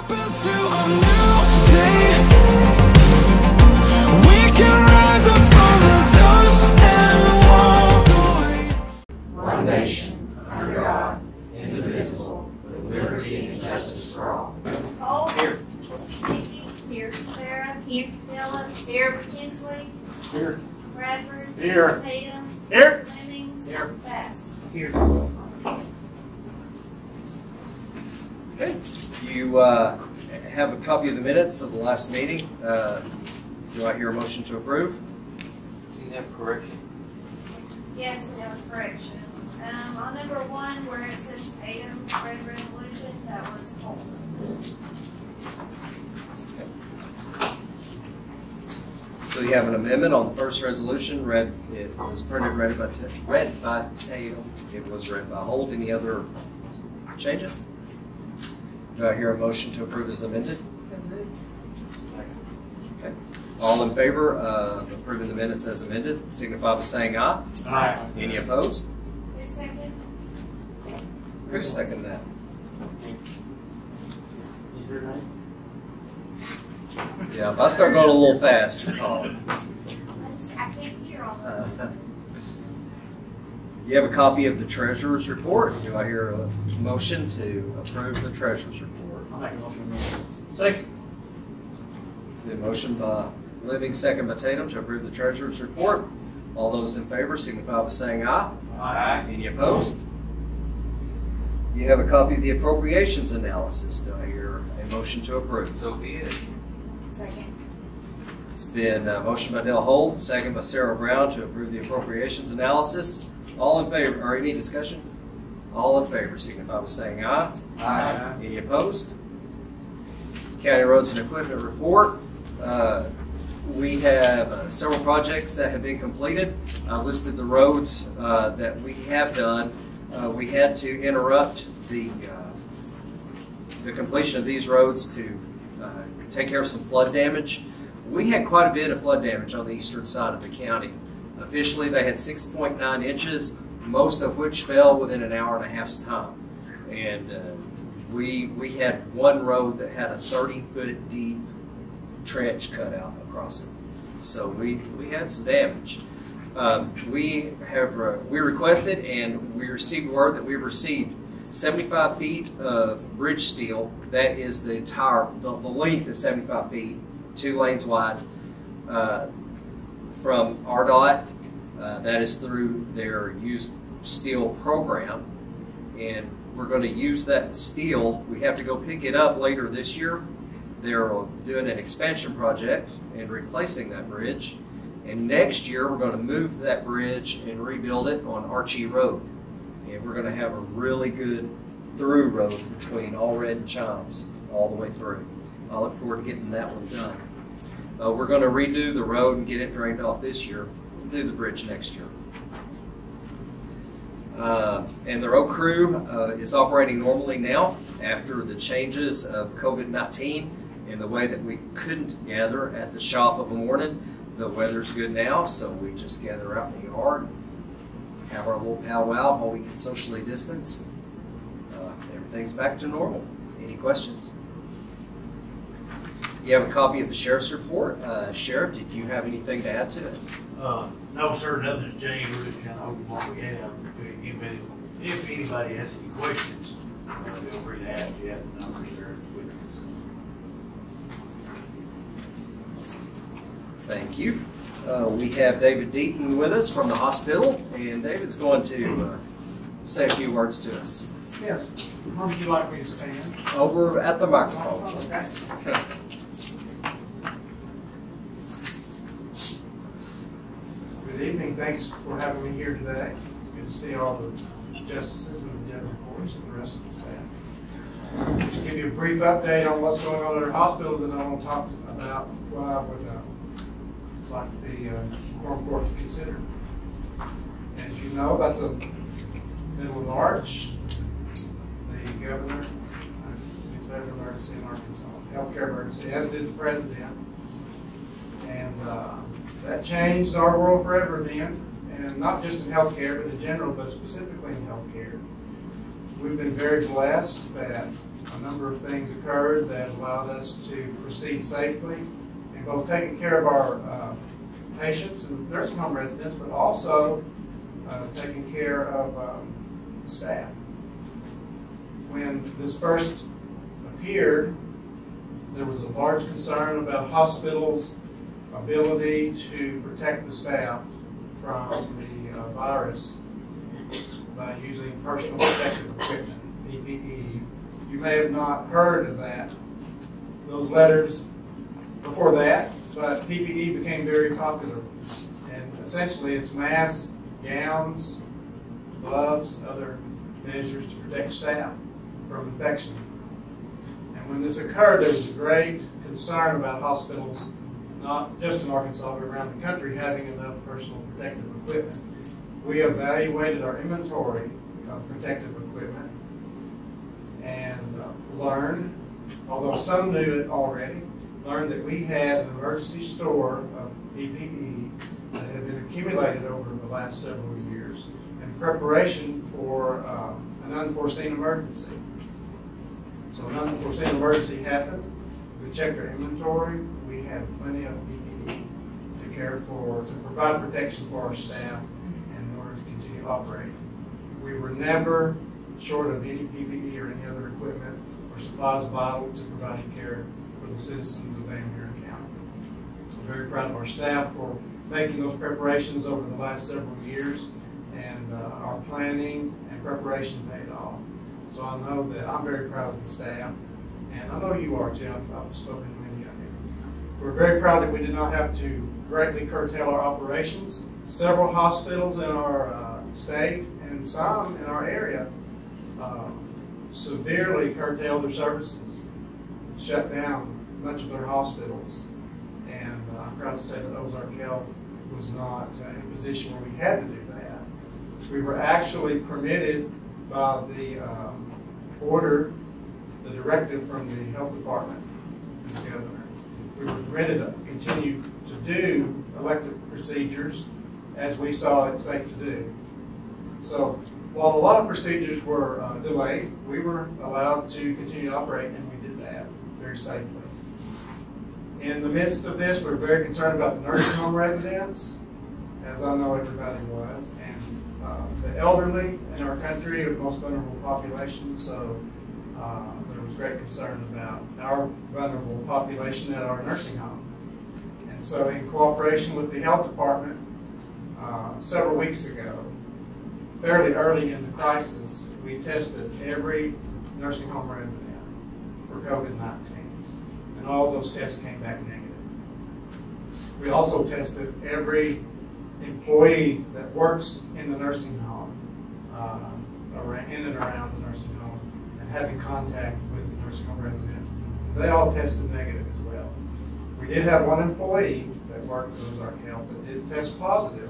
step into a new day. We can rise up from the dust and walk away. One nation, under God, indivisible, with liberty and justice for all. Here. Nikki. Here. Sarah. Here. Phillips. Here. Kinsley. Here. Bradford. Here. Tatum. Here. Lemmings. Here. Bass. Here. Okay. You have a copy of the minutes of the last meeting. Do I hear a motion to approve? Do you have a correction? Yes, we have a correction. On number 1, where it says Tatum, read resolution, that was Holt. So you have an amendment on the first resolution. It was printed read by Tatum. It was read by Holt. Any other changes? Do I hear a motion to approve as amended? Okay. All in favor of approving the minutes as amended, signify by saying aye. Aye. Any opposed? Who seconded? Who seconded that? Your name? Yeah, if I start going a little fast, just holler. I can't hear all of them. You have a copy of the treasurer's report. Do I hear a motion to approve the treasurer's report? I'll make a motion. Second. The motion by Living, second by Tatum, to approve the treasurer's report. All those in favor signify by saying aye. Aye. Any opposed? You have a copy of the appropriations analysis. Do I hear a motion to approve? So be it. Second. It's been a motion by Dale Holt, second by Sarah Brown, to approve the appropriations analysis. All in favor, or any discussion? All in favor signify by saying aye. Aye. Any opposed? County Roads and Equipment report. We have several projects that have been completed. I listed the roads that we have done. We had to interrupt the completion of these roads to take care of some flood damage. We had quite a bit of flood damage on the eastern side of the county. Officially, they had 6.9 inches, most of which fell within an hour and a half's time. And we had one road that had a 30-foot deep trench cut out across it. So we had some damage. We requested and we received word that we received 75 feet of bridge steel. That is the entire, the length is 75 feet, 2 lanes wide, from RDOT. That is through their used steel program. And we're going to use that steel. We have to go pick it up later this year. They're doing an expansion project and replacing that bridge. And next year, we're going to move that bridge and rebuild it on Archie Road. And we're going to have a really good through road between Allred and Chimes all the way through. I look forward to getting that one done. We're going to redo the road and get it drained off this year. We'll do the bridge next year. And the road crew is operating normally now after the changes of COVID-19 and the way that we couldn't gather at the shop of a morning. The weather's good now, so we just gather out in the yard, have our little powwow while we can socially distance. Everything's back to normal. Any questions? You have a copy of the sheriff's report. Sheriff, did you have anything to add to it? No, sir, nothing's changed. We're just kind of hoping what we have. If anybody has any questions, feel free to ask. You have the numbers there with us. Thank you. We have David Deaton with us from the hospital, and David's going to say a few words to us. Yes. Where would you like me to stand? Over at the microphone. Yes. Good evening. Thanks for having me here today. It's good to see all the justices and the general courts and the rest of the staff. Just give you a brief update on what's going on at our hospital, then I want to talk about what I would like the Quorum Court to consider. As you know, about the middle of March, the governor declared an emergency in Arkansas, healthcare emergency, as did the president. And that changed our world forever then, and not just in healthcare, but in general, but specifically in healthcare. We've been very blessed that a number of things occurred that allowed us to proceed safely in both taking care of our patients and nursing home residents, but also taking care of staff. When this first appeared, there was a large concern about hospitals' ability to protect the staff from the virus by using personal protective equipment, PPE. You may have not heard of those letters before that, but PPE became very popular. And essentially it's masks, gowns, gloves, other measures to protect staff from infection. And when this occurred, there was a great concern about hospitals, not just in Arkansas, but around the country, having enough personal protective equipment. We evaluated our inventory of protective equipment and learned, although some knew it already, learned that we had an emergency store of PPE that had been accumulated over the last several years in preparation for an unforeseen emergency. So an unforeseen emergency happened. We checked our inventory. We had plenty of PPE to care for, to provide protection for our staff and in order to continue operating. We were never short of any PPE or any other equipment or supplies vital to providing care for the citizens of Van Buren County. I'm very proud of our staff for making those preparations over the last several years, and our planning and preparation paid off. So I know that I'm very proud of the staff, and I know you are too. I've spoken to many of you. We're very proud that we did not have to greatly curtail our operations. Several hospitals in our state and some in our area severely curtailed their services, shut down much of their hospitals. And I'm proud to say that Ozark Health was not in a position where we had to do that. We were actually permitted by the order, the directive from the health department and the governor. We were permitted to continue to do elective procedures as we saw it safe to do. So while a lot of procedures were delayed, we were allowed to continue to operate, and we did that very safely. In the midst of this, we were very concerned about the nursing home residents, as I know everybody was, and the elderly in our country are the most vulnerable population, so there was great concern about our vulnerable population at our nursing home. And so in cooperation with the health department, several weeks ago, fairly early in the crisis, we tested every nursing home resident for COVID-19, and all those tests came back negative. We also tested every employee that works in the nursing home, in and around the nursing home, and having contact with the nursing home residents. They all tested negative as well. We did have one employee that worked at Ozark Health that did test positive.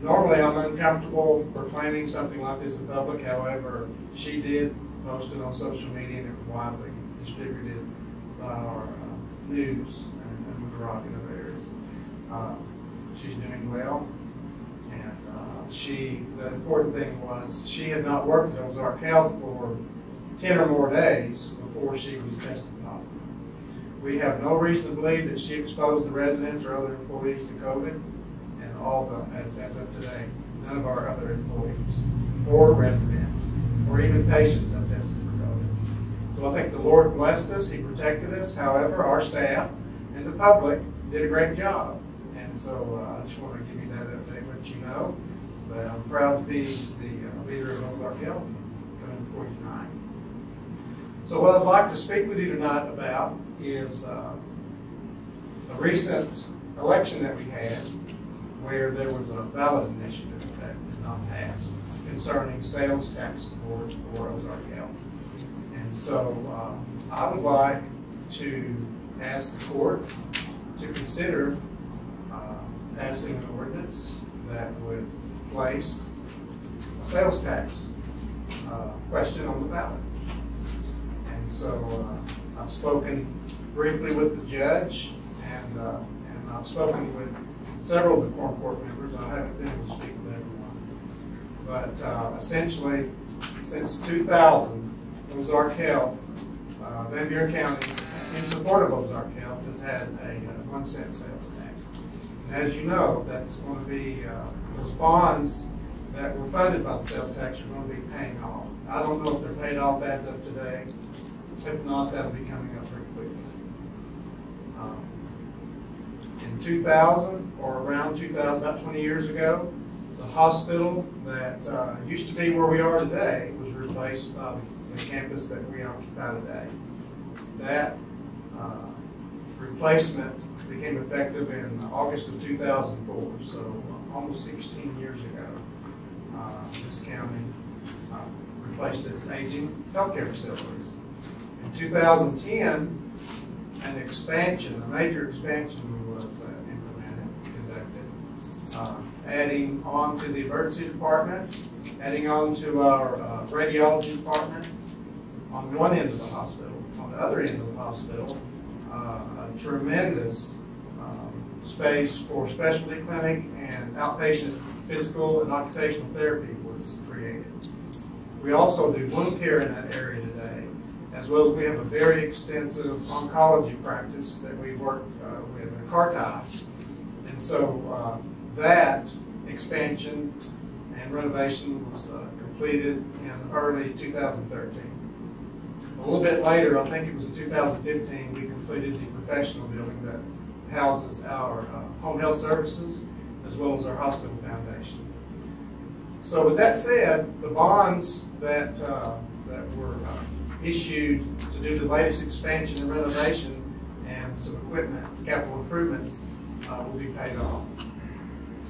Normally I'm uncomfortable proclaiming something like this in public, however, she did post it on social media and it was widely distributed by our news and the Rock and other areas. She's doing well, and the important thing was she had not worked at Ozark Health for 10 or more days before she was tested positive. We have no reason to believe that she exposed the residents or other employees to COVID, and as of today, none of our other employees or residents or even patients have tested for COVID. So I think the Lord blessed us, He protected us. However, our staff and the public did a great job. And so I just want to give you that update, let you know that I'm proud to be the leader of Ozark Health coming before you tonight. So what I'd like to speak with you tonight about is a recent election that we had where there was a ballot initiative that did not pass concerning sales tax support for Ozark Health. And so I would like to ask the court to consider passing an ordinance that would place a sales tax question on the ballot. And so I've spoken briefly with the judge, and I've spoken with several of the Quorum Court members. I haven't been able to speak with everyone. But essentially, since 2000, Ozark Health, Van Buren County, in support of Ozark Health, has had a 1 cent sales tax. And as you know, that's going to be, those bonds that were funded by the sales tax are going to be paying off. I don't know if they're paid off as of today. If not, that'll be coming up pretty quickly. In 2000, or around 2000, about 20 years ago, the hospital that used to be where we are today was replaced by the campus that we occupy today. That replacement became effective in August of 2004, so almost 16 years ago. This county replaced its aging healthcare facilities. In 2010, an expansion, a major expansion was implemented, conducted, adding on to the emergency department, adding on to our radiology department on one end of the hospital. On the other end of the hospital, a tremendous space for specialty clinic and outpatient physical and occupational therapy was created. We also do wound care in that area today, as well as we have a very extensive oncology practice that we work with in Carti. And so that expansion and renovation was completed in early 2013. A little bit later, I think it was in 2015, we completed the professional building that houses our home health services as well as our hospital foundation. So with that said, the bonds that were issued to do the latest expansion and renovation and some equipment, capital improvements, will be paid off.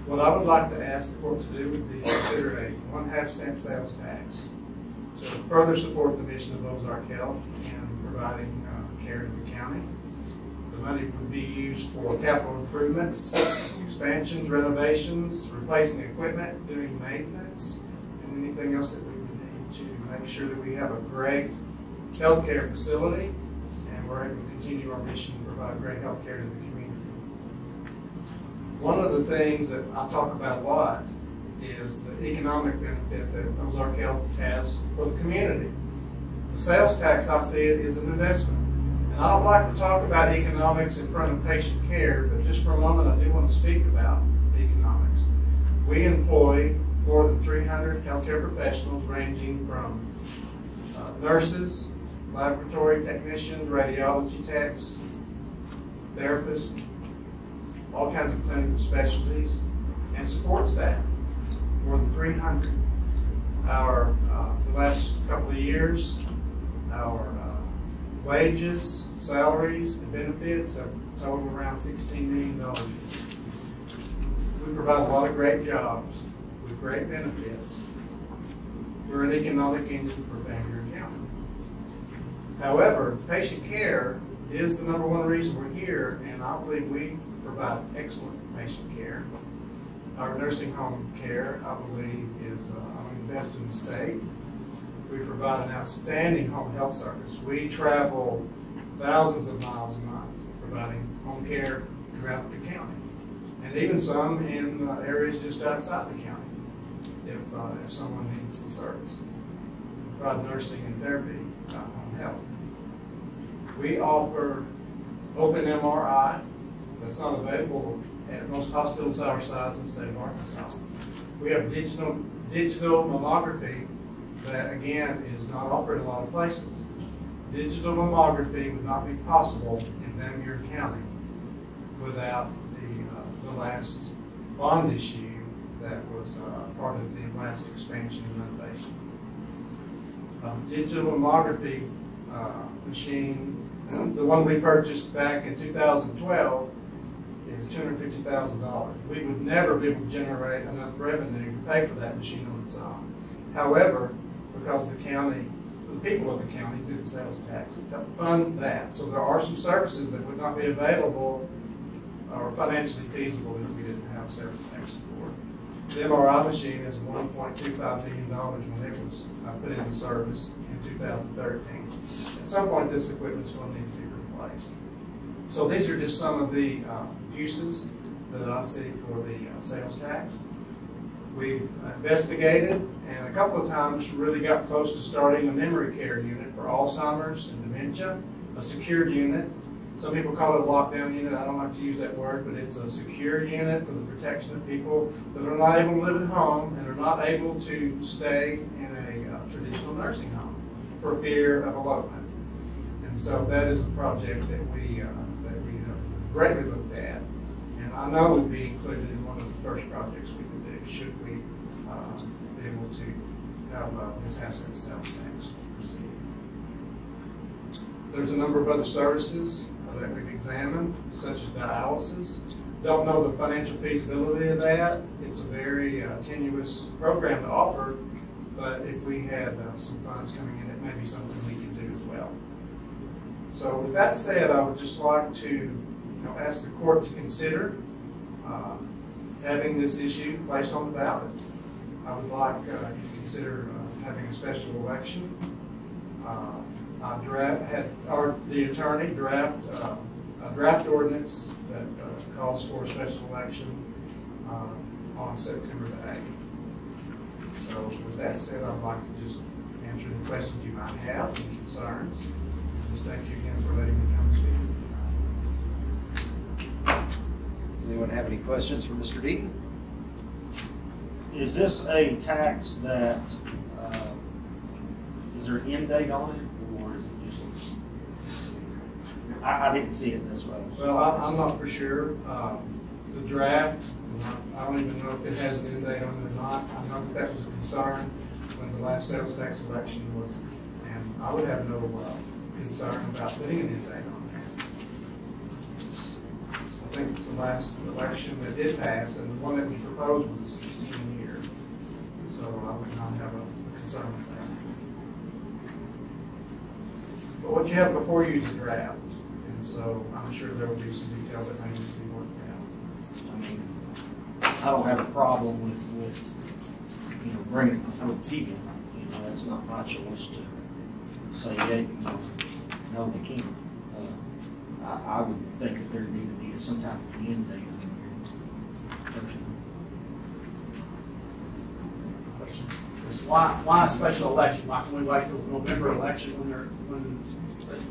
What I would like to ask the court to do would be consider a 1/2 cent sales tax to further support the mission of Ozark Health in providing care to the county. The money would be used for capital improvements, expansions, renovations, replacing equipment, doing maintenance, and anything else that we would need to make sure that we have a great healthcare facility and we're able to continue our mission to provide great healthcare to the community. One of the things that I talk about a lot is the economic benefit that Ozark Health has for the community. The sales tax, I see it, is an investment. And I don't like to talk about economics in front of patient care, but just for a moment I do want to speak about economics. We employ more than 300 healthcare professionals ranging from nurses, laboratory technicians, radiology techs, therapists, all kinds of clinical specialties, and support staff. More than 300. The last couple of years, our wages, salaries, and benefits have totaled around $16 million. We provide a lot of great jobs with great benefits. We're an economic engine for Van Buren County. However, patient care is the #1 reason we're here, and I believe we provide excellent patient care. Our nursing home care, I believe, is among the best in the state. We provide an outstanding home health service. We travel thousands of miles a month providing home care throughout the county, and even some in areas just outside the county if someone needs the service. We provide nursing and therapy, home health. We offer open MRI that's not available at most hospitals our size in the state of Arkansas. We have digital mammography that, again, is not offered in a lot of places. Digital mammography would not be possible in Van Buren County without the last bond issue that was part of the last expansion and renovation. Digital mammography machine, the one we purchased back in 2012, is $250,000. We would never be able to generate enough revenue to pay for that machine on its own. However, because the county, the people of the county do the sales tax, help fund that. So there are some services that would not be available or financially feasible if we didn't have sales tax support. The MRI machine is $1.25 million when it was put into service in 2013. At some point, this equipment is going to need to be replaced. So these are just some of the uses that I see for the sales tax. We've investigated and a couple of times really got close to starting a memory care unit for Alzheimer's and dementia, a secured unit. Some people call it a lockdown unit. I don't like to use that word, but it's a secure unit for the protection of people that are not able to live at home and are not able to stay in a traditional nursing home for fear of elopement. And so that is a project that we have greatly looked at, and I know would be included in one of the first projects we could do should we be able to have this asset sales tax proceed. There's a number of other services that we've examined, such as dialysis. Don't know the financial feasibility of that. It's a very tenuous program to offer, but if we had some funds coming in, it may be something we could do as well. So with that said, I would just like to ask the court to consider having this issue placed on the ballot. I would like you to consider having a special election. The attorney draft a draft ordinance that calls for a special election on September the 8th. So with that said, I'd like to just answer any questions you might have, any concerns. Just thank you again for letting me come speak. Does anyone have any questions for Mr. Deaton? Is this a tax that, is there an end date on it, or is it just, I didn't see it this way. Well, I'm not for sure. The draft, I don't even know if it has an end date on it or not. I know that was a concern when the last sales tax election was, and I would have no concern about putting an end date on that. I think the last election that did pass, and the one that was proposed was a 16-year. So I would not have a concern with that. But what you have before you is a draft, and so I'm sure there will be some details that may need to be worked out. I mean, I don't have a problem with bringing it before people. That's not my choice to say, yeah, no, they can't. I would think that there need to be some type of end date on here, personally. Why a special election? Why can we wait till November election when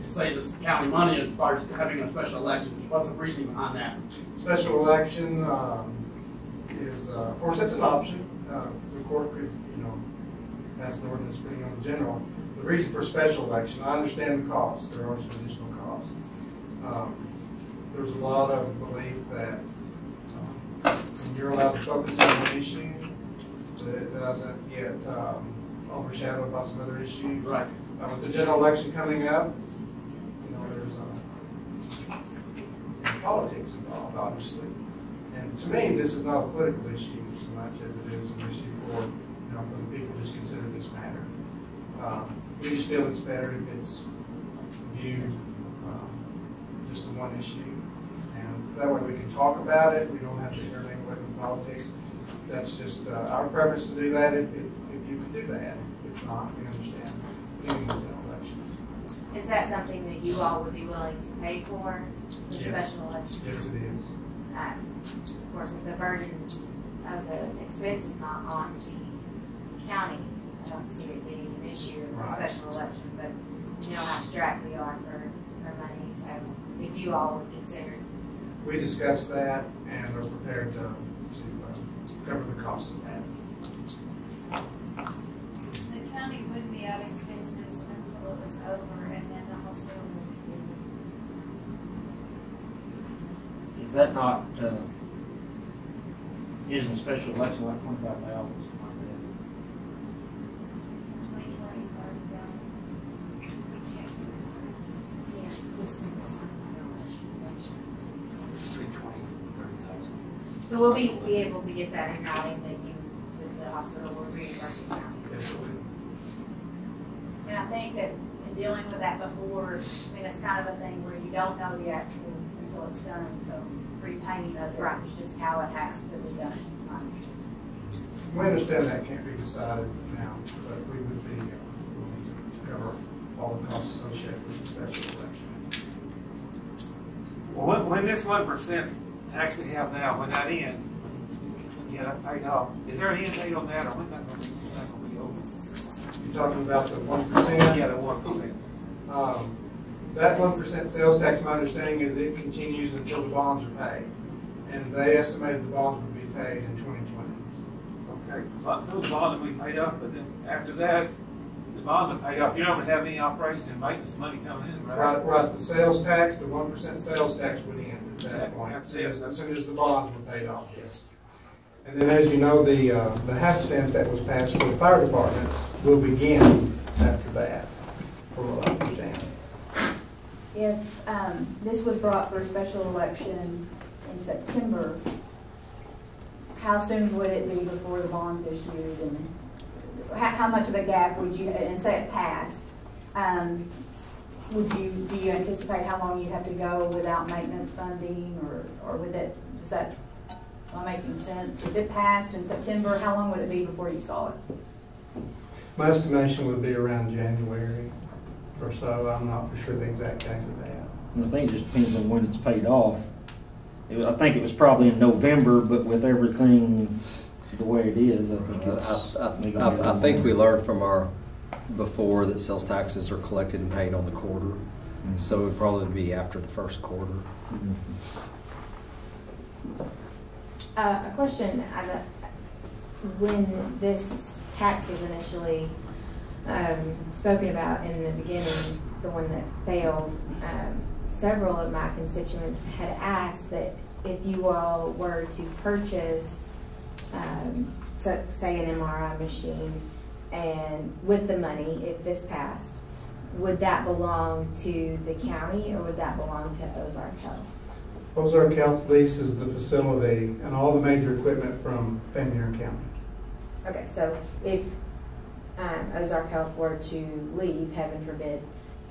it saves us county money as far as having a special election? What's the reasoning behind that? Special election is, of course, it's an option. The court could, pass an ordinance putting on the general. The reason for special election, I understand the costs. There are some additional costs. There's a lot of belief that when you're allowed to focus on one issue, that it doesn't get overshadowed by some other issues. Right. With the general election coming up, there's politics involved, obviously. And to me, this is not a political issue so much as it is an issue for the people just consider this matter. We just feel it's better if it's viewed just the one issue, and that way we can talk about it. We don't have to intermingle with politics. That's just our preference to do that if you can do that. If not, we understand. Is that something that you all would be willing to pay for, the Yes. special election? Yes, it is. Of course, if the burden of the expense is not on the county, I don't see it being an issue in the Right. special election, but you know how strapped we are for money, so if you all would consider. We discussed that and are prepared to cover the cost of that. The county wouldn't be out expenses until it was over, and then the hospital would be. Is that not, isn't a special election like $25,000, something like that? 20, 30,000. Yes. So we'll be able to get that in writing that the hospital will reimburse the county. Yes, it would. And I think that in dealing with that before, I mean, it's kind of a thing where you don't know the actual until it's done, so repayment of it is just how it has to be done. We understand that can't be decided now, but we would be willing to cover all the costs associated with the special election. Well, when this 1% tax we have now, when that ends, Yeah, that paid off. Is there any date on that, or when's that gonna be over? You're talking about the 1%? Yeah, the 1%. That 1% sales tax, my understanding is it continues until the bonds are paid. And they estimated the bonds would be paid in 2020. Okay, but those bonds will be paid off, but then after that, the bonds are paid off. You're not gonna have any operation and maintenance money coming in, right? Right, the sales tax, the 1% sales tax would end at that point. As soon as the bonds were paid off, yes. And then, as you know, the half cent that was passed for the fire departments will begin after that, from what I understand. If this was brought for a special election in September, how soon would it be before the bonds issued, and how much of a gap would you, and say it passed, do you anticipate how long you'd have to go without maintenance funding, or would that, does that, am I making sense? If it passed in September, how long would it be before you saw it? My estimation would be around January or so. I'm not for sure the exact date of that. And I think it just depends on when it's paid off. I think it was probably in November, but with everything the way it is, I think it's. I think we learned from our before that sales taxes are collected and paid on the quarter, Mm-hmm. so it would probably be after the first quarter. Mm-hmm. A question, when this tax was initially spoken about in the beginning, the one that failed, several of my constituents had asked that if you all were to purchase, say an MRI machine, and with the money, if this passed, would that belong to the county or would that belong to Ozark Health? Ozark Health leases the facility and all the major equipment from Van Buren County. Okay, so if Ozark Health were to leave, heaven forbid,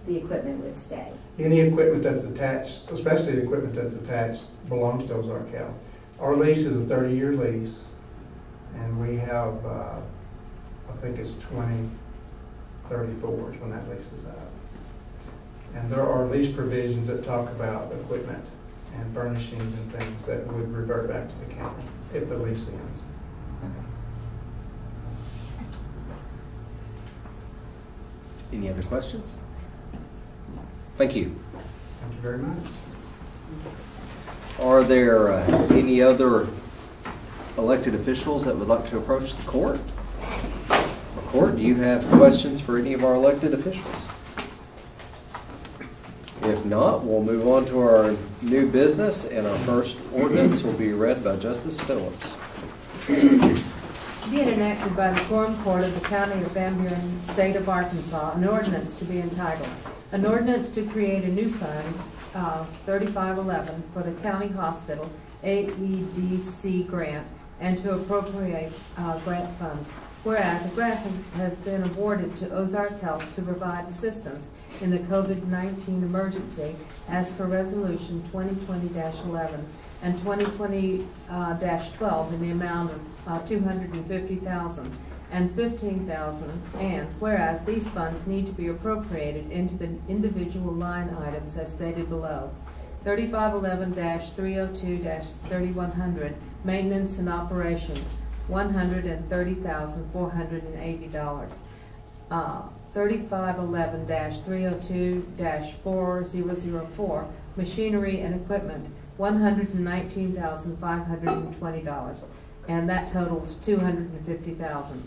the equipment would stay. Any equipment that's attached, especially the equipment that's attached, belongs to Ozark Health. Our lease is a 30-year lease, and we have, I think it's 2034 is when that lease is up. And there are lease provisions that talk about equipment and furnishings and things that would revert back to the county if the lease ends. Any other questions? Thank you. Thank you very much. Are there any other elected officials that would like to approach the court? The court, do you have questions for any of our elected officials? If not, we'll move on to our new business, and our first ordinance will be read by Justice Phillips. Be it enacted by the Quorum Court of the County of Van Buren, State of Arkansas, an ordinance to be entitled, an ordinance to create a new fund, 3511, for the county hospital AEDC grant, and to appropriate grant funds. Whereas a grant has been awarded to Ozark Health to provide assistance in the COVID-19 emergency as per Resolution 2020-11 and 2020-12 in the amount of $250,000 and $15,000, and whereas these funds need to be appropriated into the individual line items as stated below. 3511-302-3100, maintenance and operations, $130,480. 3511-302-4004, machinery and equipment, $119,520, and that totals $250,000.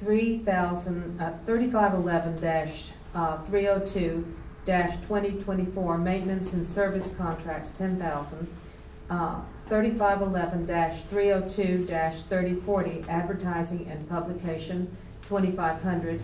3511-302-2024, maintenance and service contracts, $10,000. 3511-302-3040, advertising and publication, $2,500.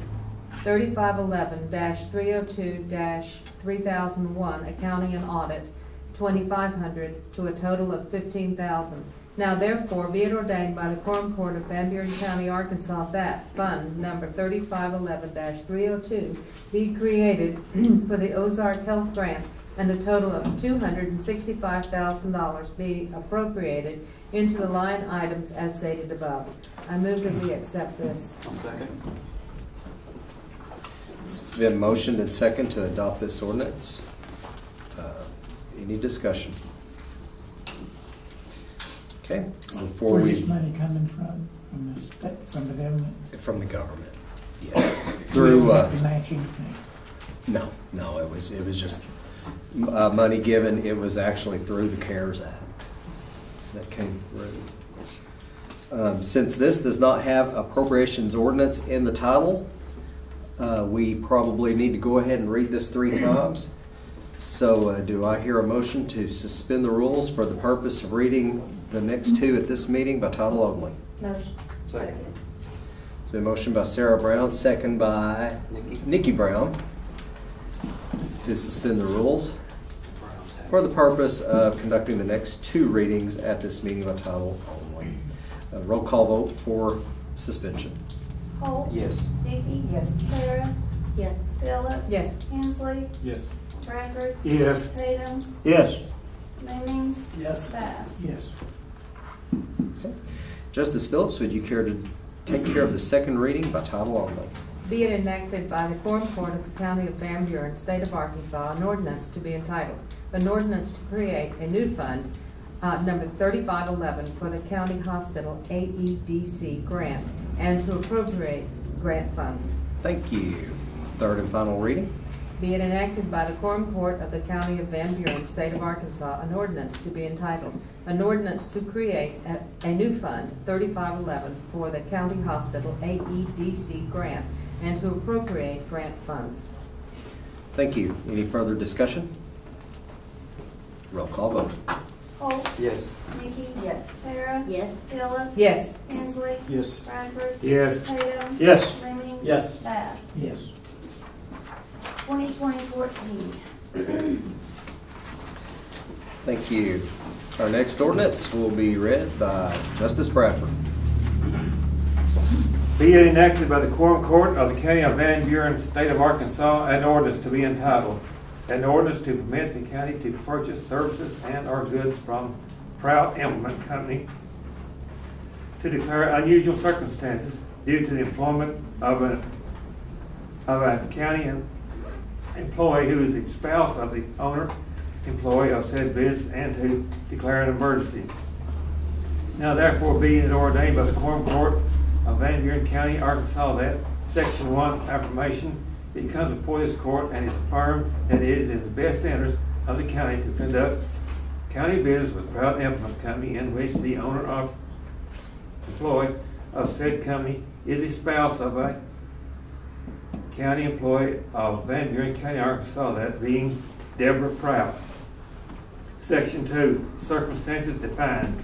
3511-302-3001, accounting and audit, $2,500, to a total of $15,000. Now therefore be it ordained by the Quorum Court of Van Buren County, Arkansas, that Fund Number 3511-302 be created for the Ozark Health Grant, and a total of $265,000 be appropriated into the line items as stated above. I move that we accept this. Second. It's been motioned and second to adopt this ordinance. Any discussion? Okay, before Where's we, this money coming from? From the state, from the government? from the government, yes. We Through, don't have to match anything. no, it was just money given. It was actually through the CARES Act that came through. Since this does not have appropriations ordinance in the title, we probably need to go ahead and read this 3 times. So do I hear a motion to suspend the rules for the purpose of reading the next 2 at this meeting by title only? Motion. Second. It's been motioned by Sarah Brown, second by Nikki Brown, to suspend the rules for the purpose of conducting the next 2 readings at this meeting by title only. Roll call vote for suspension. Holt. Yes. Nikki. Yes. Sarah. Yes. Phillips. Yes. Hensley. Yes. Bradford. Yes. Tatum. Yes. Lemmings. Yes. Bass. Yes. Justice Phillips, would you care to take care of the second reading by title only? Be it enacted by the Quorum Court of the County of Van Buren, State of Arkansas, an ordinance to be entitled, an ordinance to create a new fund, number 3511, for the county hospital AEDC grant, and to appropriate grant funds. Thank you. Third and final reading. Be it enacted by the Quorum Court of the County of Van Buren, State of Arkansas, an ordinance to be entitled, an ordinance to create a new fund, 3511, for the county hospital AEDC grant, and to appropriate grant funds. Thank you. Any further discussion? Roll call vote. Holt. Yes. Nikki. Yes. Sarah. Yes. Phillips. Yes. Hensley. Yes. Bradford. Yes. Tatum. Yes. Lemmings. Yes. Bass. Yes. 2020-14. Thank you. Our next ordinance will be read by Justice Bradford. Be it enacted by the Quorum Court of the County of Van Buren, State of Arkansas, an ordinance to be entitled, an ordinance to permit the county to purchase services and/or goods from Proud Implement Company, to declare unusual circumstances due to the employment of a county employee who is the spouse of the owner employee of said business, and to declare an emergency. Now therefore be it ordained by the Quorum Court of Van Buren County, Arkansas, that Section 1 affirmation, it comes before this court and is affirmed that it is in the best interest of the county to conduct county business with Proud Implement Company, in which the owner of employee of said company is the spouse of a county employee of Van Buren County, Arkansas, that being Deborah Proud. Section 2, circumstances defined.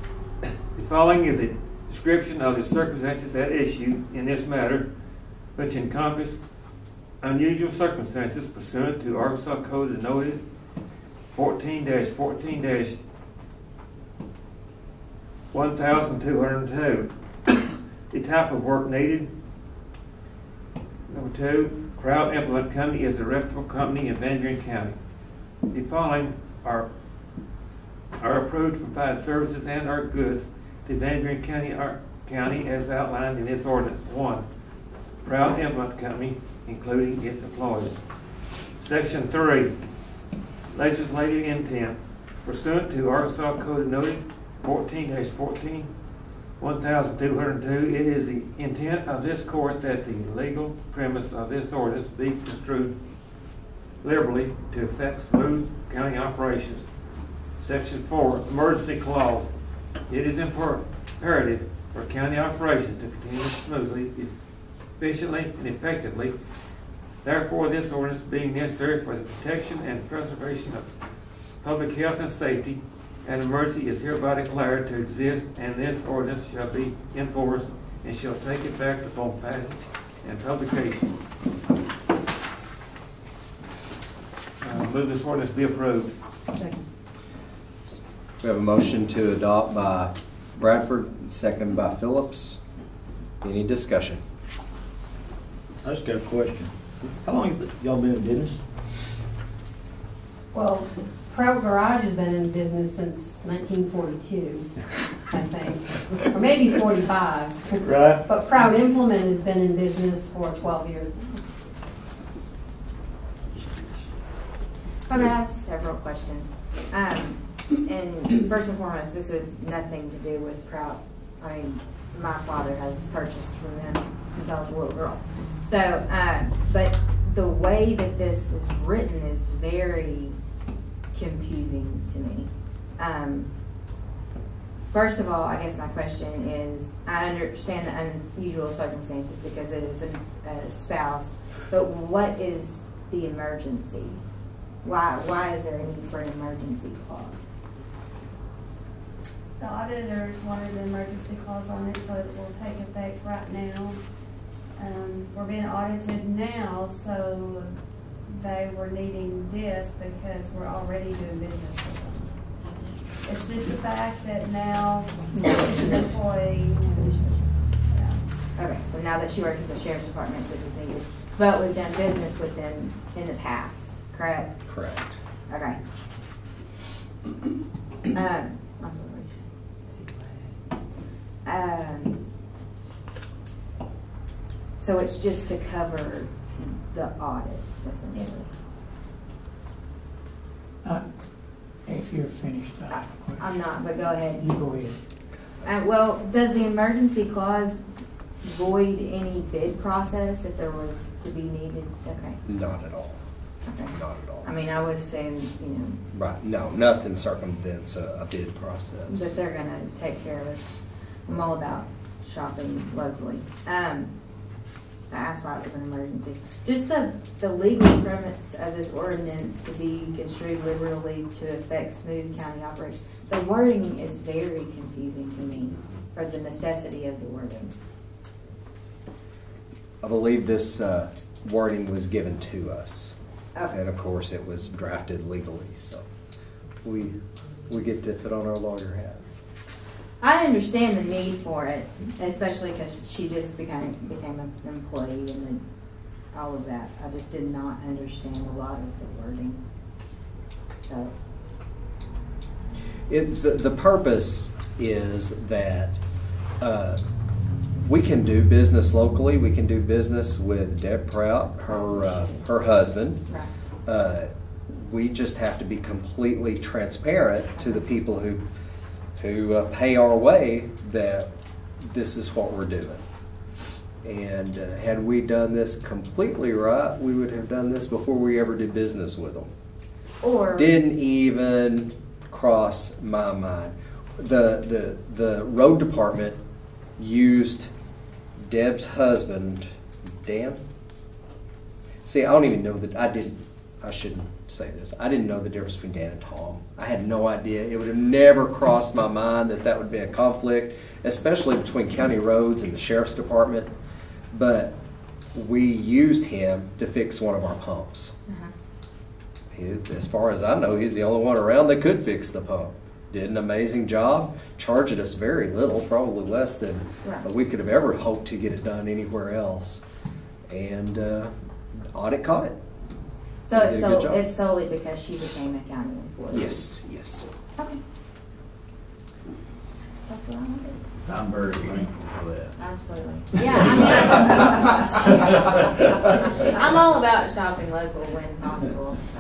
The following is a description of the circumstances at issue in this matter, which encompass unusual circumstances pursuant to Arkansas Code denoted 14-14-1202. The type of work needed. Number 2, Proud Implement Company is a reputable company in Van Buren County. The following are approved to provide services and/or goods to Van Buren County as outlined in this ordinance. 1, Proud Implement Company, including its employees. Section 3, legislative intent. Pursuant to Arkansas Code noted 14-14-1202, it is the intent of this court that the legal premise of this ordinance be construed liberally to affect smooth county operations. Section 4, emergency clause. It is imperative for county operations to continue smoothly, efficiently, and effectively. Therefore, this ordinance being necessary for the protection and preservation of public health and safety, an emergency is hereby declared to exist, and this ordinance shall be enforced and shall take effect upon passage and publication. Move this ordinance be approved. Second. We have a motion to adopt by Bradford, second by Phillips. Any discussion? I just got a question. How long have y'all been in business? Well, Proud Garage has been in business since 1942, I think, or maybe 45. Right. But Proud Implement has been in business for 12 years now. I have several questions. and first and foremost, this is nothing to do with Prout. I mean, my father has purchased from them since I was a little girl. So, but the way that this is written is very confusing to me. First of all, I guess my question is, I understand the unusual circumstances because it is a spouse, but what is the emergency? Why is there a need for an emergency clause? The auditors wanted an emergency clause on it so it will take effect right now. We're being audited now, so they were needing this because we're already doing business with them. It's just the fact that now she's an employee. Yeah. Okay, so now that she works at the sheriff's department, this is needed. But we've done business with them in the past, correct? Correct. Okay. So it's just to cover the audit, essentially? Yes. If you're finished, I'm not, but go ahead. You go ahead. Well, does the emergency clause void any bid process if there was to be needed? Okay. Not at all. Okay. Not at all. I mean, I would assume, you know. Right. No, nothing circumvents a bid process. But they're gonna take care of us. I'm all about shopping locally. That's why it was an emergency. Just the legal premise of this ordinance to be construed liberally to affect smooth county operations. The wording is very confusing to me for the necessity of the wording. I believe this wording was given to us. Okay. And of course it was drafted legally, so we get to put on our lawyer hats. I understand the need for it, especially because she just became an employee and then all of that. I just did not understand a lot of the wording. So the purpose is that we can do business locally. We can do business with Deb Prout, her husband. Right. We just have to be completely transparent to the people who pay our way that this is what we're doing. And had we done this completely right, we would have done this before we ever did business with them. Or didn't even cross my mind. The road department used Deb's husband, Dan. See, I don't even know that I shouldn't say this. I didn't know the difference between Dan and Tom. I had no idea. It would have never crossed my mind that would be a conflict, especially between county roads and the sheriff's department. But we used him to fix one of our pumps. As far as I know, he's the only one around that could fix the pump. Did an amazing job, charged us very little, probably less than we could have ever hoped to get it done anywhere else. And audit caught it. So it's solely because she became a county employee? Yes, yes. Okay. That's what I wanted. I'm very thankful for that. Absolutely. Yeah, I mean, I'm all about shopping local when possible. So.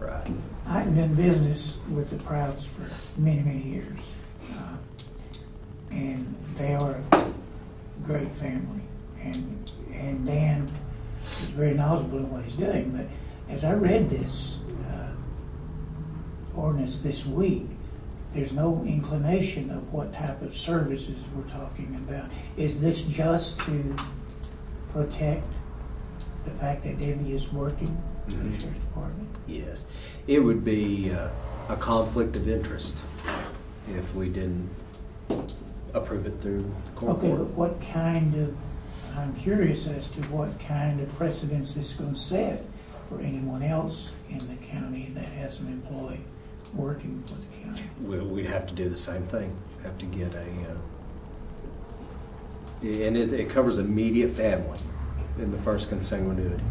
Right. I've done business with the Prouts for many, many years. And they are a great family. And Dan is very knowledgeable in what he's doing. But as I read this ordinance this week, there's no inclination of what type of services we're talking about. Is this just to protect the fact that Debbie is working for the Sheriff's Department? Yes. It would be a conflict of interest if we didn't approve it through the court. Okay, but what kind of, I'm curious as to what kind of precedence this is going to set for anyone else in the county that has an employee working for the county. We'd have to do the same thing. Have to get and it covers immediate family in the first consanguinity.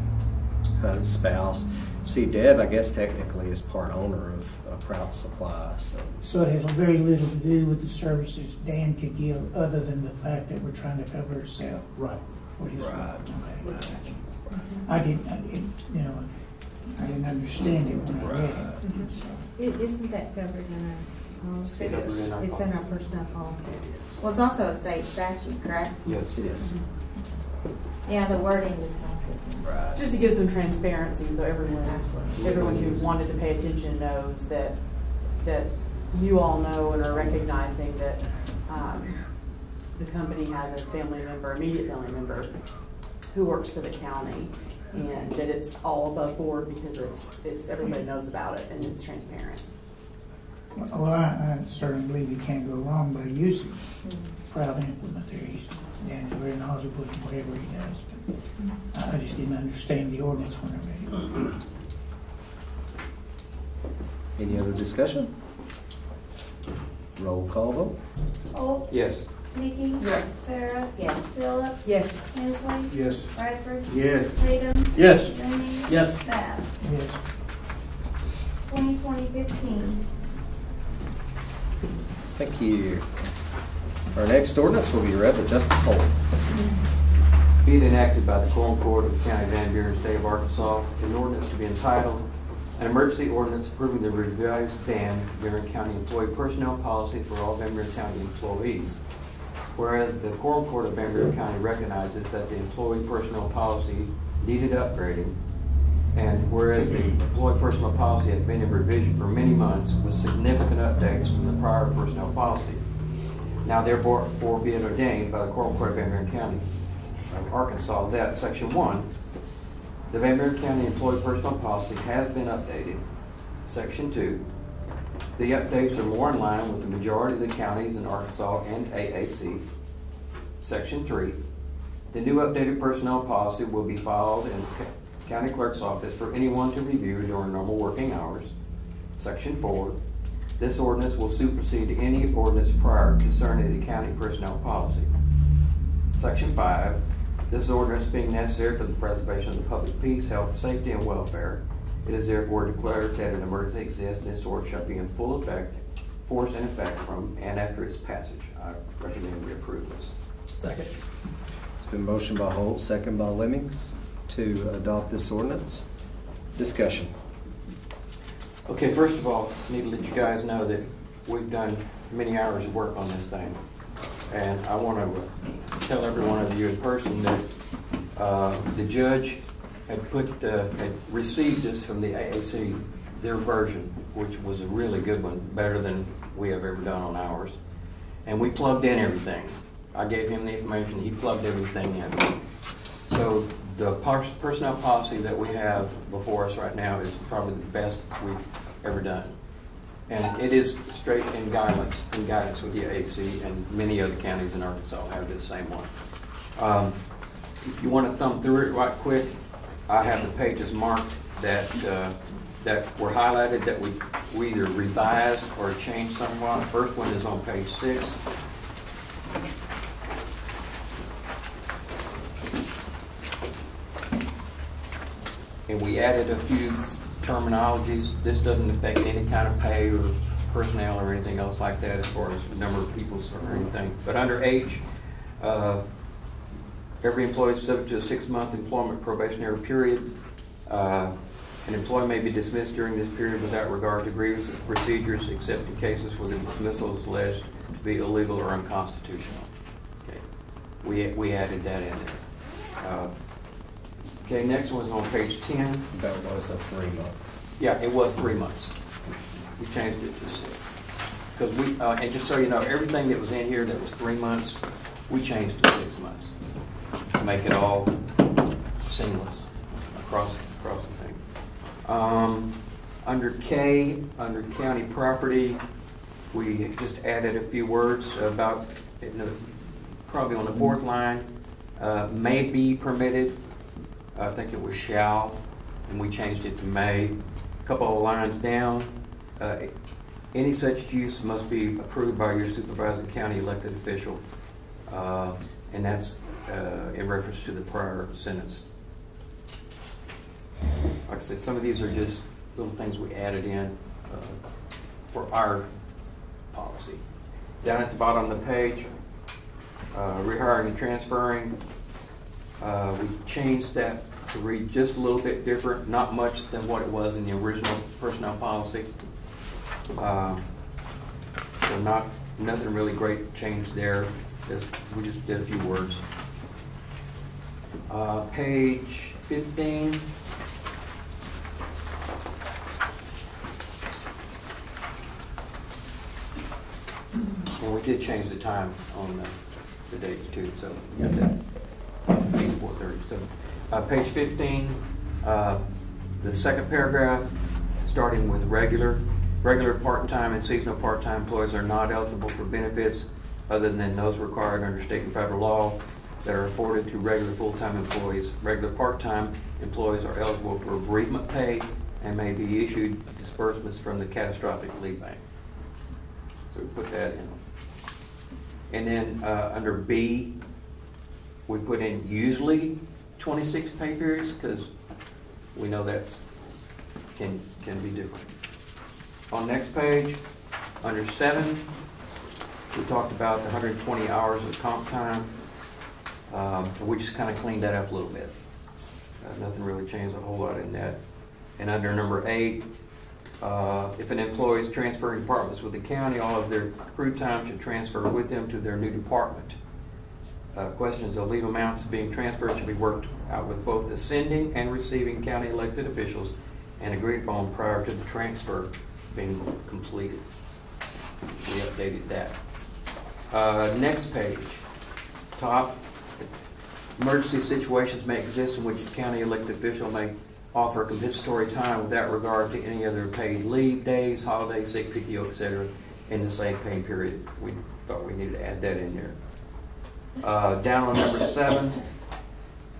Spouse. See, Deb, I guess technically is part owner of Prout Supply. So it has very little to do with the services Dan could give, other than the fact that we're trying to cover ourselves. Right. For his right. work. Okay, I didn't, you know, I didn't understand it when I read it. So, Isn't that covered in our policy? It is. It's in our personnel policy. Well, it's also a state statute, correct? Yes. It is. Yeah, the wording just kind of. Right. Just to give some transparency, so everyone who wanted to pay attention knows that you all know and are recognizing that the company has a family member, immediate family member, who works for the county, and that it's all above board because it's everybody knows about it and it's transparent. well, I certainly believe you can't go wrong by using proud implementer. He's very knowledgeable in whatever he does. But I just didn't understand the ordinance when I read it. Any other discussion? Roll call vote. Holt. Yes. Nikki. Yes. Sarah. Yes. Phillips. Yes. Hensley. Yes. Bradford. Yes. Tatum. Yes. Rooney. Yes. Bass. Yes. 2020-15. Thank you. Our next ordinance will be read by Justice Holt. Be it enacted by the Quorum Court of the County of Van Buren, State of Arkansas, an ordinance to be entitled, an emergency ordinance approving the revised Van Buren County employee personnel policy for all Van Buren County employees. Whereas the Quorum Court of Van Buren County recognizes that the employee personnel policy needed upgrading, and whereas the employee personnel policy has been in revision for many months with significant updates from the prior personnel policy. Now therefore be it ordained by the Quorum Court of Van Buren County of Arkansas that Section 1, the Van Buren County Employee Personnel Policy has been updated. Section 2, the updates are more in line with the majority of the counties in Arkansas and AAC. Section 3, the new updated personnel policy will be filed in the County Clerk's office for anyone to review during normal working hours. Section 4, this ordinance will supersede any ordinance prior concerning the county personnel policy. Section 5, this ordinance being necessary for the preservation of the public peace, health, safety, and welfare, it is therefore declared that an emergency exists and this ordinance shall be in full effect, force and effect from and after its passage. I recommend we approve this. Second. It's been motioned by Holt, second by Lemmings to adopt this ordinance. Discussion. Okay, first of all, I need to let you guys know that we've done many hours of work on this thing. And I want to tell every one of you in person that the judge had received this from the AAC, their version, which was a really good one, better than we have ever done on ours. And we plugged in everything. I gave him the information, he plugged everything in. So the personnel policy that we have before us right now is probably the best we've ever done. And it is straight in guidance with the AAC, and many other counties in Arkansas have this same one. If you want to thumb through it right quick, I have the pages marked that were highlighted that we either revised or changed somewhat. The first one is on page 6. And we added a few terminologies. This doesn't affect any kind of pay or personnel or anything else like that as far as number of people or anything. But under H, every employee is subject to a 6-month employment probationary period. An employee may be dismissed during this period without regard to grievance procedures, except in cases where the dismissal is alleged to be illegal or unconstitutional. Okay, we added that in there. Okay, next one's on page 10. That was a 3-month. Yeah, it was 3 months. We changed it to 6. Because we, and just so you know, everything that was in here that was 3 months, we changed to 6 months to make it all seamless across the thing. Under K, under county property, we just added a few words about, probably on the 4th line, may be permitted. I think it was shall, and we changed it to may. A couple of lines down, any such use must be approved by your supervising county elected official, and that's in reference to the prior sentence. Like I said, some of these are just little things we added in for our policy. Down at the bottom of the page, rehiring and transferring, we changed that to read just a little bit different, not much than what it was in the original personnel policy. So nothing really great changed there. We just did a few words. Page 15. And we did change the time on the date too, so you got that. Page 437. Page 15, the second paragraph, starting with regular part-time and seasonal part-time employees are not eligible for benefits other than those required under state and federal law that are afforded to regular full-time employees. Regular part-time employees are eligible for bereavement pay and may be issued disbursements from the catastrophic leave bank. So we put that in. And then under B, we put in usually 26 pay periods because we know that can be different. On next page, under 7, we talked about the 120 hours of comp time. We just kind of cleaned that up a little bit. Nothing really changed a whole lot in that. And under number 8, if an employee is transferring departments with the county, all of their accrued time should transfer with them to their new department. Questions of leave amounts being transferred should be worked out with both the sending and receiving county elected officials and agreed upon prior to the transfer being completed. We updated that. Next page, top. Emergency situations may exist in which a county elected official may offer compensatory time without regard to any other paid leave days, holidays, sick, PTO, etc. in the same pay period. We thought we needed to add that in there. Down on number 7,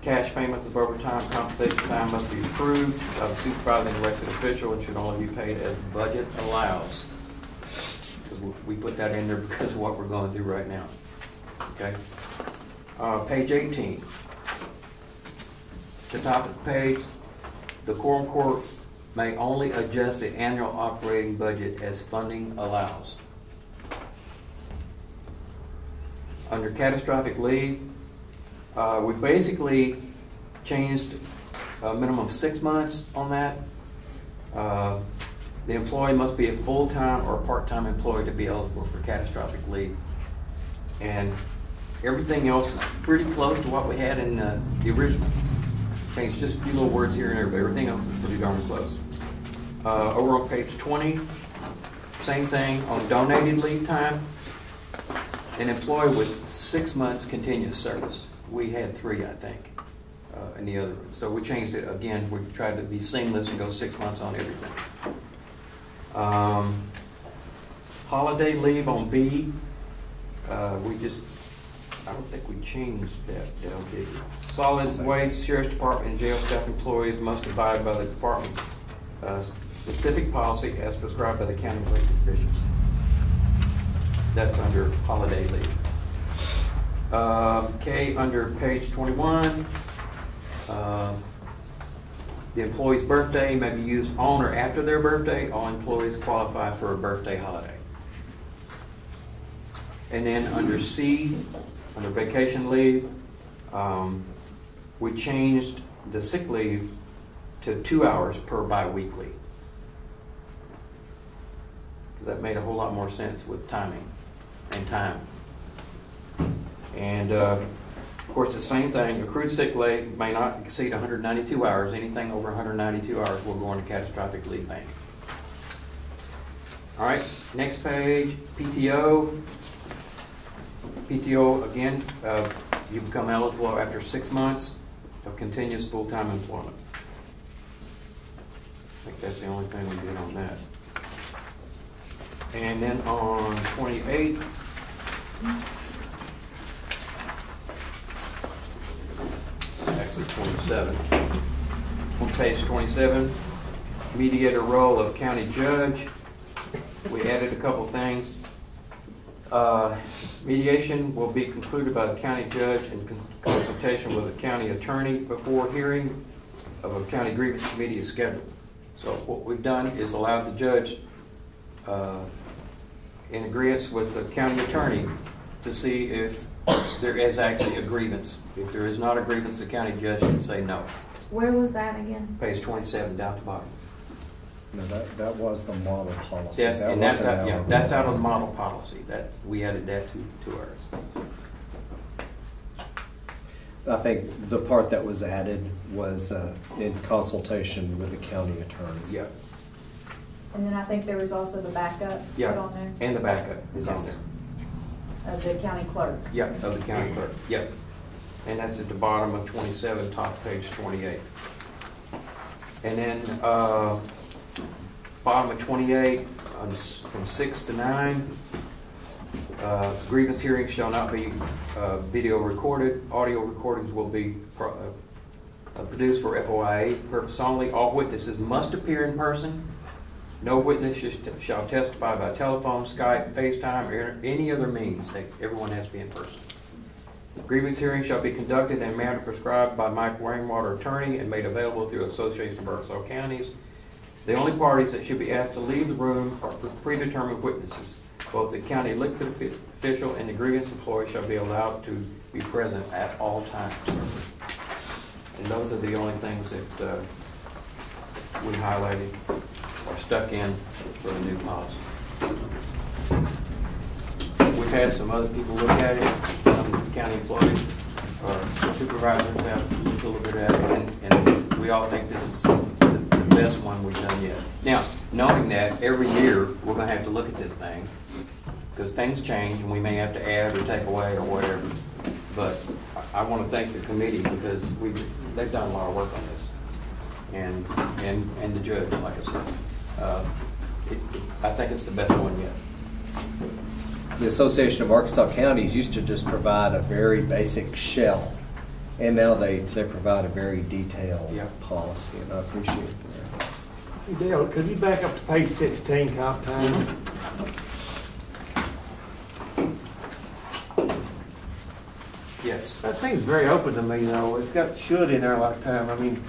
cash payments of overtime compensation time must be approved by the supervising elected official and should only be paid as budget allows. We put that in there because of what we're going through right now. Okay. Page 18. The top of the page, the Quorum Court may only adjust the annual operating budget as funding allows. Under catastrophic leave, we basically changed a minimum of 6 months on that. The employee must be a full-time or part-time employee to be eligible for catastrophic leave. And everything else is pretty close to what we had in the original. Changed just a few little words here and there, but everything else is pretty darn close. Over on page 20, same thing on donated leave time. An employee with 6 months continuous service. We had 3, I think, in the other one. So we changed it again. We tried to be seamless and go 6 months on everything. Holiday leave on B. I don't think we changed that, did we? Solid Waste, Sheriff's Department, and jail staff employees must abide by the department's specific policy as prescribed by the county elected officials. That's under holiday leave. Okay, under page 21, the employee's birthday may be used on or after their birthday. All employees qualify for a birthday holiday. And then under C, under vacation leave, we changed the sick leave to 2 hours per biweekly. That made a whole lot more sense with timing and time. And of course, the same thing, accrued sick leave may not exceed 192 hours. Anything over 192 hours will go into catastrophic leave bank. All right, next page, PTO. PTO, again, you become eligible after 6 months of continuous full-time employment. I think that's the only thing we did on that. And then on 28, actually 27, on page 27, mediator role of county judge. We added a couple things. Mediation will be concluded by the county judge in consultation with the county attorney before hearing of a county grievance committee is scheduled. So what we've done is allowed the judge in agreement with the county attorney to see if there is actually a grievance. If there is not a grievance, the county judge can say no. Where was that again? Page 27 down to the bottom. No, that was the model policy. That's, That and that's wasn't out, yeah, our that's out of the policy. model policy. That we added that to ours. I think the part that was added was in consultation with the county attorney. Yeah. And then I think there was also the backup put Yeah. on there And the backup is on Yes. there. of the county clerk. Yep, of the county clerk, yep. And that's at the bottom of 27, top page 28. And then, bottom of 28, from 6 to 9, grievance hearings shall not be video recorded. Audio recordings will be produced for FOIA purpose only. All witnesses must appear in person. No witness shall testify by telephone, Skype, FaceTime, or any other means. Everyone has to be in person. Grievance hearings shall be conducted in a manner prescribed by Mike Rainwater, attorney, and made available through Association of Arkansas Counties. The only parties that should be asked to leave the room are predetermined witnesses. Both the county elected official and the grievance employee shall be allowed to be present at all times. And those are the only things that we highlighted or stuck in for the new policy. We've had some other people look at it, county employees or supervisors have looked a little bit at it, and we all think this is the best one we've done yet. Now, knowing that every year we're going to have to look at this thing because things change and we may have to add or take away or whatever. But I want to thank the committee because they've done a lot of work on this, and the judge, like I said. I think it's the best one yet. The Association of Arkansas Counties used to just provide a very basic shell, and now they provide a very detailed policy, and I appreciate that. Hey Dale, could you back up to page 16, comp time? Yes. That seems very open to me, though. It's got should in there like time. I mean,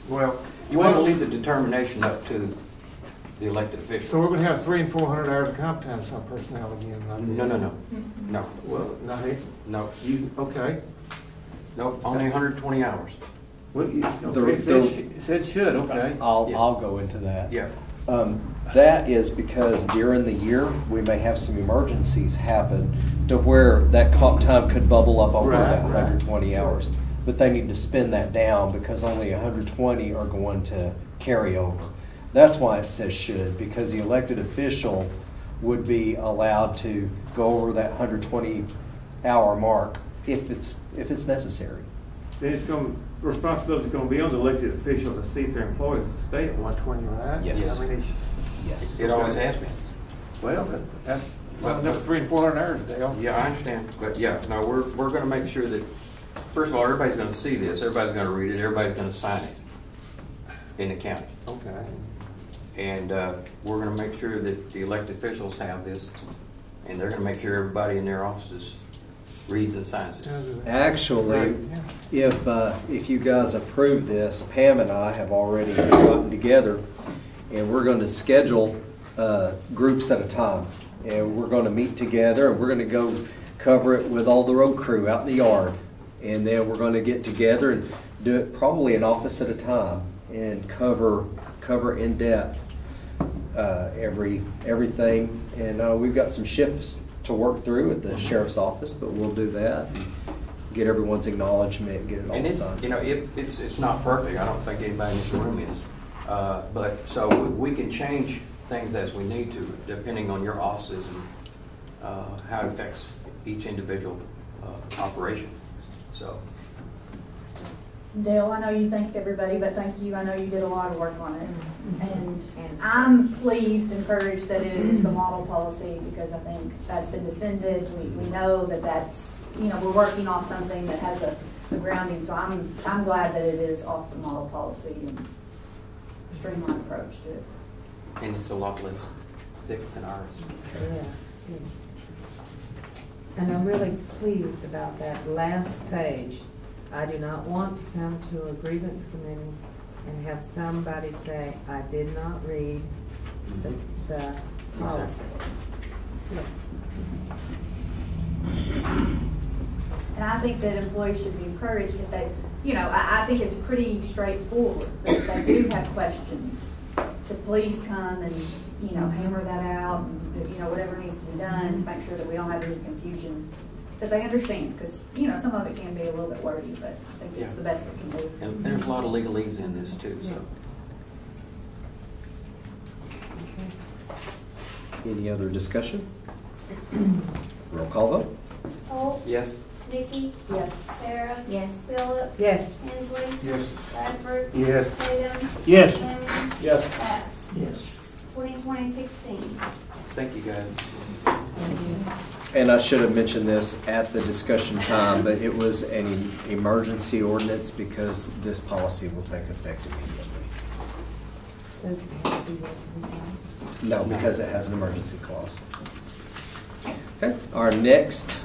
well, you want to leave the determination up to the elected official. So we're going to have 300 and 400 hours of comp time some personnel again. No. Well, not it. No. Okay. No, only 120 hours. Well, it said should. Okay. I'll go into that. Yeah. That is because during the year we may have some emergencies happen to where that comp time could bubble up over that 120 hours. But they need to spin that down because only 120 are going to carry over. That's why it says should, because the elected official would be allowed to go over that 120-hour mark if it's necessary. Then it's going. Responsibility is going to be on the elected official to see if their employees stay at 120, right? Yes. I mean, yes. It always has been. Well, that's another 300 and 400 hours, Dale. Yeah, I understand. But yeah, no, we're going to make sure that, first of all, everybody's going to see this. Everybody's going to read it. Everybody's going to sign it in the county. Okay. And we're going to make sure that the elected officials have this, and they're going to make sure everybody in their offices reads and signs this. Actually, if you guys approve this, Pam and I have already gotten together, and we're going to schedule groups at a time, and we're going to meet together, and we're going to go cover it with all the road crew out in the yard, and then we're going to get together and do it probably an office at a time and cover in depth everything. And we've got some shifts to work through at the sheriff's office, but we'll do that and get everyone's acknowledgement and get it all And signed. it's not perfect. I don't think anybody in this room is. But so we can change things as we need to, depending on your offices and how it affects each individual operation. So. Dale, I know you thanked everybody, but thank you. I know you did a lot of work on it. And I'm pleased, encouraged that it is the model policy because I think that's been defended. We know that that's, we're working off something that has a grounding. So I'm glad that it is off the model policy and streamlined approach to it. And it's a lot less thick than ours. Yeah, it's good. And I'm really pleased about that last page. I do not want to come to a grievance committee and have somebody say, I did not read the policy. And I think that employees should be encouraged if they you know, I think it's pretty straightforward, but if they do have questions, to please come and, you know, hammer that out, and, you know, whatever needs to be done to make sure that we don't have any confusion, that they understand, because, you know, some of it can be a little bit wordy, but I think it's the best it can be. And there's a lot of legalese in this too, so. Any other discussion? Roll call vote. Holt. Yes. Nikki. Yes. Sarah. Yes. Phillips. Yes. Hensley. Yes. Bradford. Yes. Tatum. Yes. Lemmings. Yes. Bass. Yes. 2016. Thank you, guys. And I should have mentioned this at the discussion time, but it was an emergency ordinance because this policy will take effect immediately. No, because it has an emergency clause. Okay, our next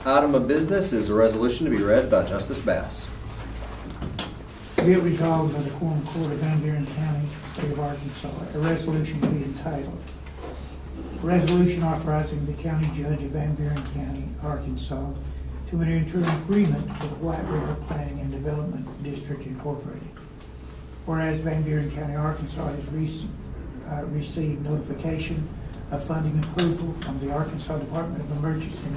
item of business is a resolution to be read by Justice Bass. Be it resolved by the Quorum Court of Van Buren County, State of Arkansas, a resolution to be entitled, a resolution authorizing the county judge of Van Buren County, Arkansas, to enter into an agreement with the White River Planning and Development District Incorporated. Whereas Van Buren County, Arkansas has received notification of funding approval from the Arkansas Department of Emergency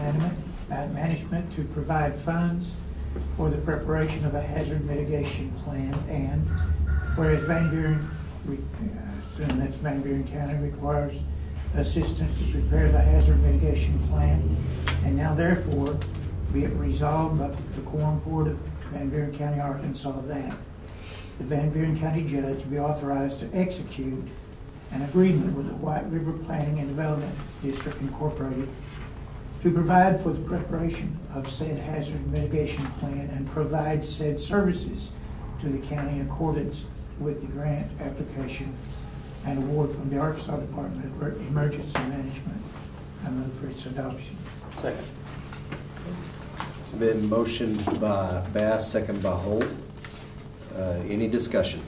Management to provide funds for the preparation of a hazard mitigation plan, and whereas Van Buren, assume that's Van Buren County, requires assistance to prepare the hazard mitigation plan, and now therefore be it resolved by the Quorum Court of Van Buren County, Arkansas, that the Van Buren County judge be authorized to execute an agreement with the White River Planning and Development District Incorporated to provide for the preparation of said hazard mitigation plan and provide said services to the county in accordance with the grant application and award from the Arkansas Department of Emergency Management. I move for its adoption. Second. It's been motioned by Bass, second by Holt. Any discussion?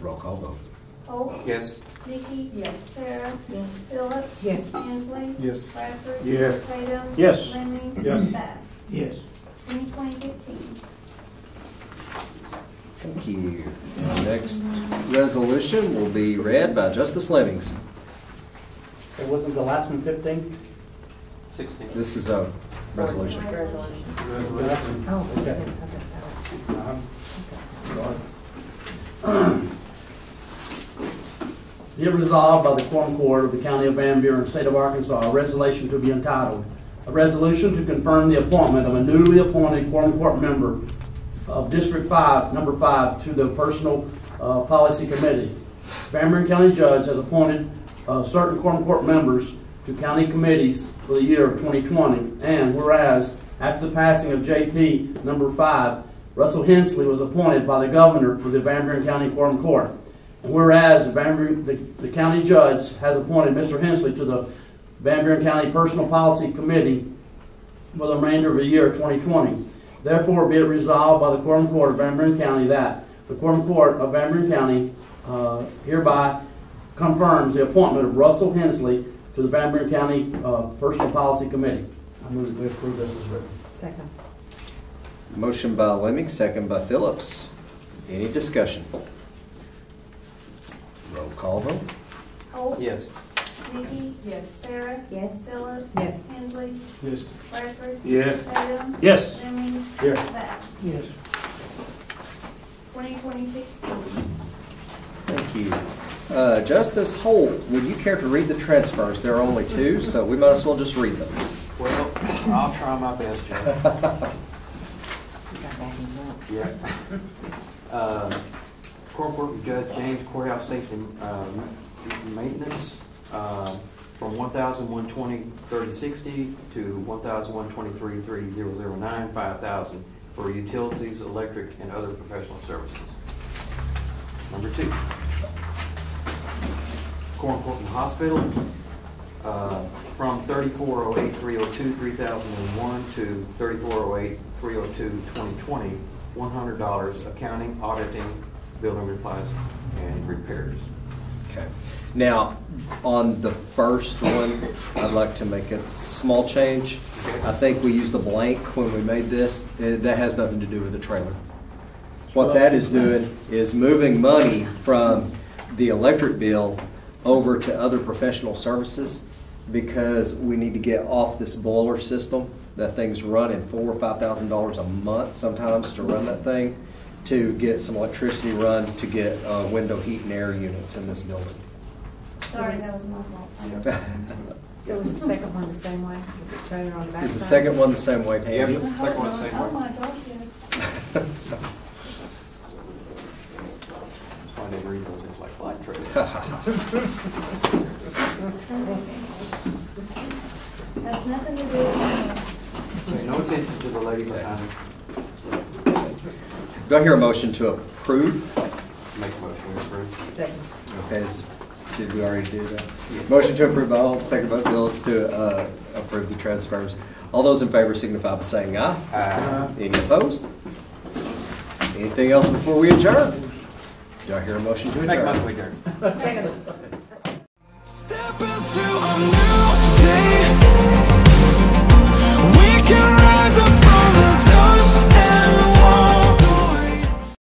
Roll call vote. Holt. Yes. Nikki. Yes. Sarah. Yes. Phillips. Yes. Hensley. Yes. Bradford. Yes. Tatum. Yes. Lemmings. Yes. Bass. Yes. 2015. Thank you. Our next resolution will be read by Justice Lemmings. It wasn't the last one 15? 16. This is a resolution. Resolution. Oh, Okay. Be it resolved by the Quorum Court of the County of Van Buren, State of Arkansas, a resolution to be entitled, a resolution to confirm the appointment of a newly appointed Quorum Court member of District 5, Number 5, to the Personal Policy Committee. Van Buren County Judge has appointed certain Quorum Court members to county committees for the year of 2020, and whereas after the passing of JP Number 5, Russell Hensley was appointed by the Governor for the Van Buren County Quorum Court. And whereas the county judge has appointed Mr. Hensley to the Van Buren County Personal Policy Committee for the remainder of the year 2020. Therefore, be it resolved by the Quorum Court of Van Buren County that the Quorum Court of Van Buren County hereby confirms the appointment of Russell Hensley to the Van Buren County Personal Policy Committee. I move that we approve this as written. Second. Motion by Lemmings, second by Phillips. Any discussion? Roll call vote. Holt. Yes. Nikki. Yes. Sarah. Yes. Phillips. Yes. Hensley. Yes. Bradford. Yes. Tatum. Yes. Lemmings. Yes. Bass. Yes. 2016. Thank you. Justice Holt, would you care to read the transfers? There are only two, so we might as well just read them. Well, I'll try my best, Joe. Yeah. Quorum Court Judge James Courthouse Safety Maintenance from 1,120.30.60 to 1,123.3009, 5,000 for utilities, electric, and other professional services. Number 2. Quorum Court Hospital from 3408.302, 3001 to 3408.302, 2020, $100 accounting, auditing, building supplies, and repairs. Okay. Now, on the first one, I'd like to make a small change. I think we used the blank when we made this. That has nothing to do with the trailer. What that is doing is moving money from the electric bill over to other professional services because we need to get off this boiler system. That thing's running $4,000 or $5,000 a month sometimes to run that thing, to get some electricity run to get window heat and air units in this building. Sorry, that was my fault. So is the second one the same way? Is the trailer on the back? Is the second one the same way, Pam? Yep, second one the same Oh way. my gosh, yes. That's why they read those, it's like flight trailers. Has nothing to do with Pay no attention to the lady behind. Do I hear a motion to approve? Make a motion to approve. Second. Okay, did we already do that? Motion to approve by Holt, second by Phillips to approve the transfers. All those in favor signify by saying aye. Aye. Any opposed? Anything else before we adjourn? Do I hear a motion to Make a adjourn? motion to adjourn. Second. Step into a new day. We can